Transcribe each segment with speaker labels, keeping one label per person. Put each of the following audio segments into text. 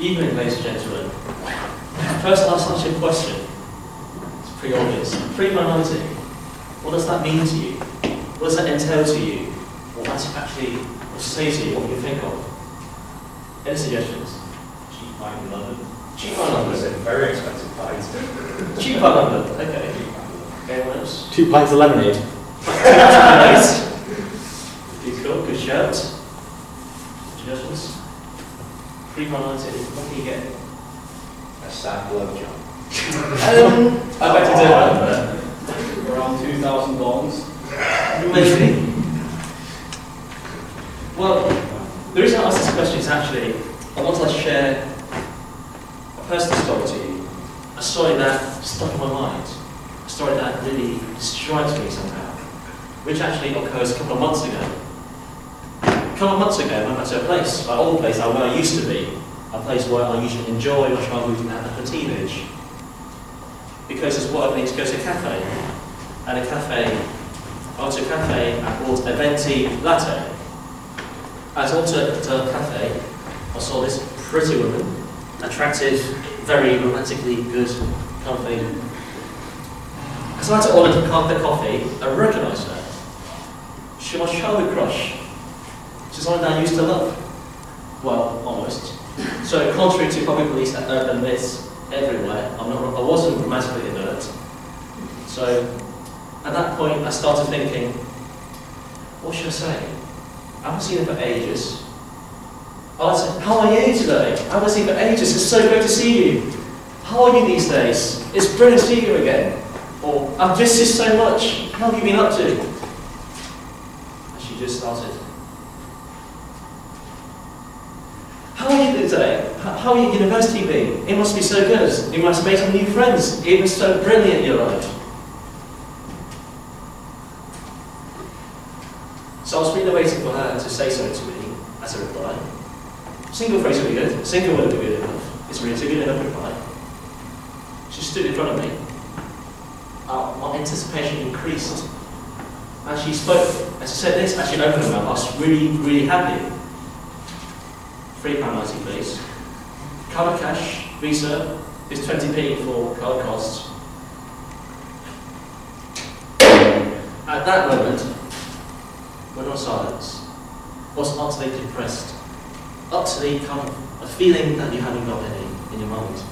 Speaker 1: Evening, ladies and gentlemen. First, I'll ask you a question. It's pretty obvious. Pre-minority, what does that mean to you? What does that entail to you? What does it actually say to you? What do you think of? Any suggestions?
Speaker 2: Cheap wine in London.
Speaker 1: Cheap wine in London.
Speaker 2: Very expensive pints.
Speaker 1: Cheap wine in London, okay. Anyone else?
Speaker 3: 2 pints of lemonade.
Speaker 1: Nice. Cool, good shout. Suggestions? Pre-minority, what can you get?
Speaker 2: A sad blowjob.
Speaker 1: I bet to do that.
Speaker 2: Around £2,000.
Speaker 1: Maybe. Well, the reason I asked this question is actually, I want to share a personal story to you. A story that stuck in my mind. A story that really strikes me somehow. Which actually occurs a couple of months ago. A couple of months ago, I went to a place, my old place, where I used to be. A place where I usually enjoy my childhood and a teenage. Because it's what I need to go to a cafe. And a cafe, I went to a cafe and bought a venti latte. As I went to a cafe, I saw this pretty woman, attractive, very romantically good kind of thing. As I had to order the coffee, I recognised her. She was my childhood crush. She's someone that I used to love. Well, almost. So, contrary to probably urban myths everywhere, I wasn't romantically inert. So, at that point, I started thinking, what should I say? I haven't seen her for ages. I said, how are you today? I haven't seen her for ages. It's so great to see you. How are you these days? It's brilliant to see you again. Or, I've missed you so much. How have you been up to? And she just started. How are you today? How are your university been? It must be so good. You must have made some new friends. It was so brilliant, your life. So I was really waiting for her to say something to me as a reply. Single phrase would be good. Single word would be good enough. It's really a good enough reply. She stood in front of me. My anticipation increased. And she spoke. As she said this, as she opened her mouth, I was really, really happy. £3.90 please. Card cash, Visa, is 20p for card costs. At that moment, when I was silence, I was utterly depressed. Utterly kind of a feeling that you haven't got any in your mind.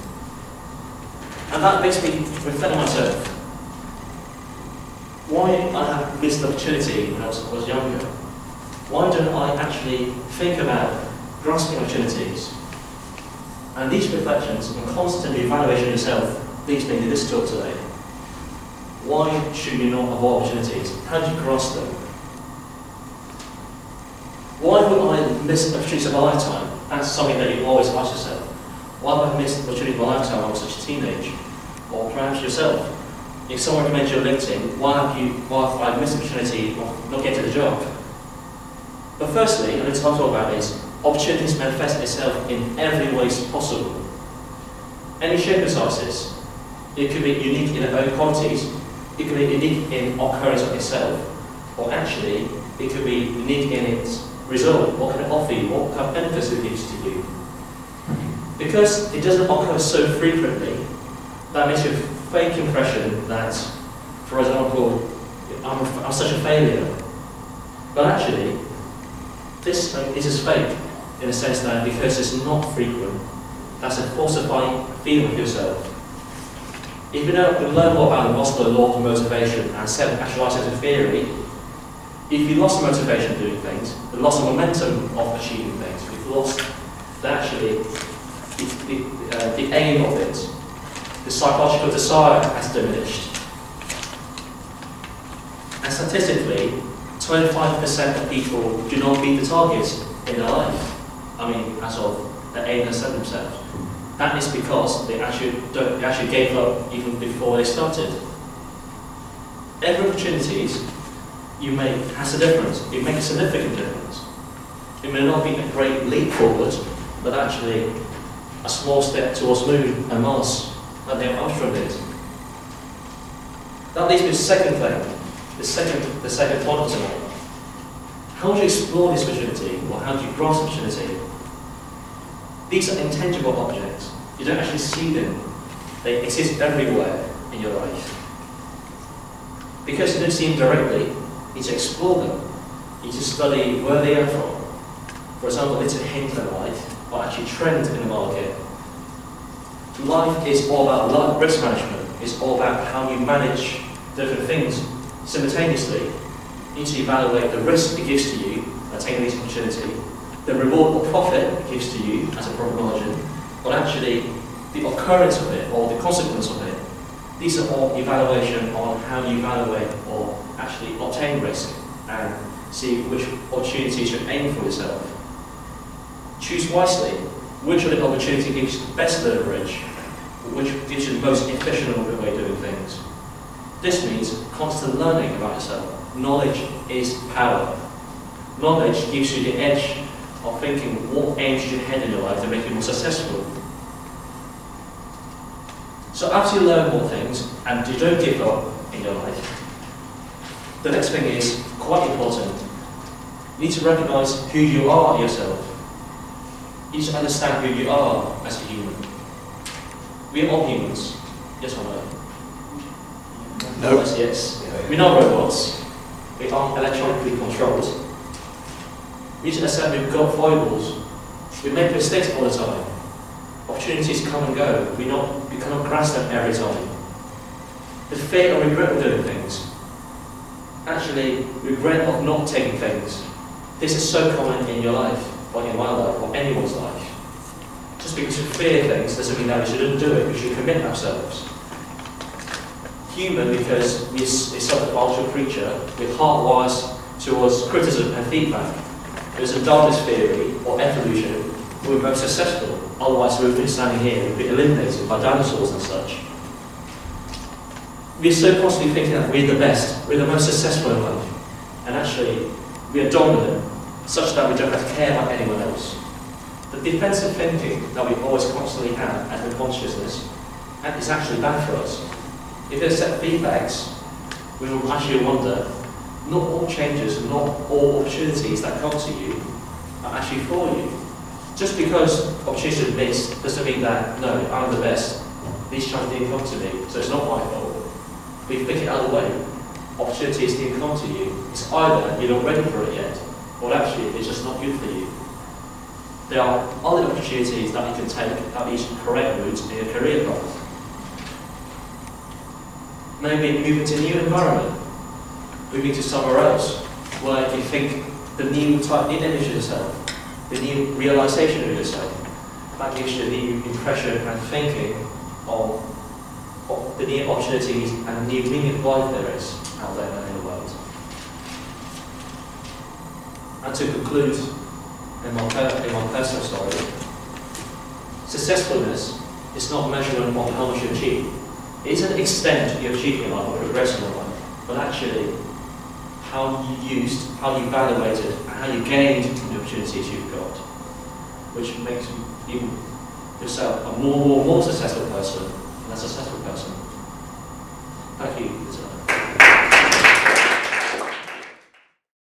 Speaker 1: And that makes me reflect on myself. Why I have missed the opportunity when I was younger? Why don't I actually think about grasping opportunities? And these reflections and constant evaluation of yourself leads me to this talk today. Why should you not avoid opportunities? How do you grasp them? Why would I miss opportunities of a lifetime? That's something that you always ask yourself. Why have I missed the opportunity of a lifetime when I was such a teenage? Or perhaps yourself. If someone recommends you LinkedIn, why have I missed the opportunity of not getting the job? But firstly, I need to talk about is opportunities manifest itself in every way possible. Any shape and sizes. It could be unique in its own qualities, it could be unique in occurrence of itself, or actually, it could be unique in its result. What can it offer you? What kind of benefits it gives to you? Because it doesn't occur so frequently, that makes you a fake impression that, for example, I'm such a failure. But actually, this is fake, in a sense that because it's not frequent, that's a falsifying feeling of yourself. If you learn more about the Maslow law of motivation and self-actualization theory, if you lost motivation doing things, you lost the momentum of achieving things, you've lost the aim of it, the psychological desire has diminished. And statistically, 25% of people do not meet the targets in their life. I mean, as of the aim has set themselves. That is because they actually gave up even before they started. Every opportunities you make has a difference. It makes a significant difference. It may not be a great leap forward, but actually a small step towards Moon and Mars that Neil Armstrong did. That leads me to the second thing, the second point tonight. How do you explore this opportunity, or how do you grasp opportunity? These are intangible objects. You don't actually see them. They exist everywhere in your life. Because you don't see them directly, you need to explore them. You need to study where they are from. For example, little hints in life are actually trends in the market. Life is all about risk management. It's all about how you manage different things simultaneously. You need to evaluate the risk it gives to you by taking this opportunity, the reward or profit it gives to you as a profit margin, but actually the occurrence of it or the consequence of it. These are all evaluation on how you evaluate or actually obtain risk and see which opportunities you aim for yourself. Choose wisely which of the opportunity gives you the best leverage, which gives you the most efficient way of doing things. This means constant learning about yourself. Knowledge is power. Knowledge gives you the edge of thinking what aims you head in your life to make you more successful. So after you learn more things and you don't give up in your life, the next thing is quite important. You need to recognize who you are yourself. You need to understand who you are as a human. We are all humans. Yes or no?
Speaker 2: No.
Speaker 1: Yes. We're not robots. We aren't electronically controlled. We need to accept we've got foibles. We make mistakes all the time. Opportunities come and go. We cannot grasp them every time. The fear or regret of doing things. Actually, regret of not taking things. This is so common in your life, or in my life, or anyone's life. Just because we fear things doesn't mean that we shouldn't do it. We should commit ourselves. Human, because we're such a cultural creature, we're hardwired towards criticism and feedback. There's a Darwinist theory, or evolution, we're most successful. Otherwise, we would be standing here, we'd be eliminated by dinosaurs and such. We're so constantly thinking that we're the best, we're the most successful in life. And actually, we are dominant, such that we don't have to care about anyone else. The defensive thinking that we always constantly have as a consciousness is actually bad for us. If there's set feedbacks, we will actually wonder, not all changes, not all opportunities that come to you are actually for you. Just because opportunities are missed doesn't mean that, no, I'm the best. These chances didn't come to me, so it's not my fault. We think it other way. Opportunities didn't come to you. It's either you're not ready for it yet, or actually it's just not good for you. There are other opportunities that you can take that is correct routes in your career path. Maybe moving to a new environment, moving to somewhere else, where you think the new type of image of yourself, the new realization of yourself, that gives you a new impression and thinking of the new opportunities and the new meaning of life there is out there in the world. And to conclude, in my personal story, successfulness is not measurement on how much you achieve. It is an extent you achieve in life or progress in life, but actually how you used, how you evaluated, and how you gained the opportunities you've got, which makes you yourself a more successful person and a successful person. Thank you.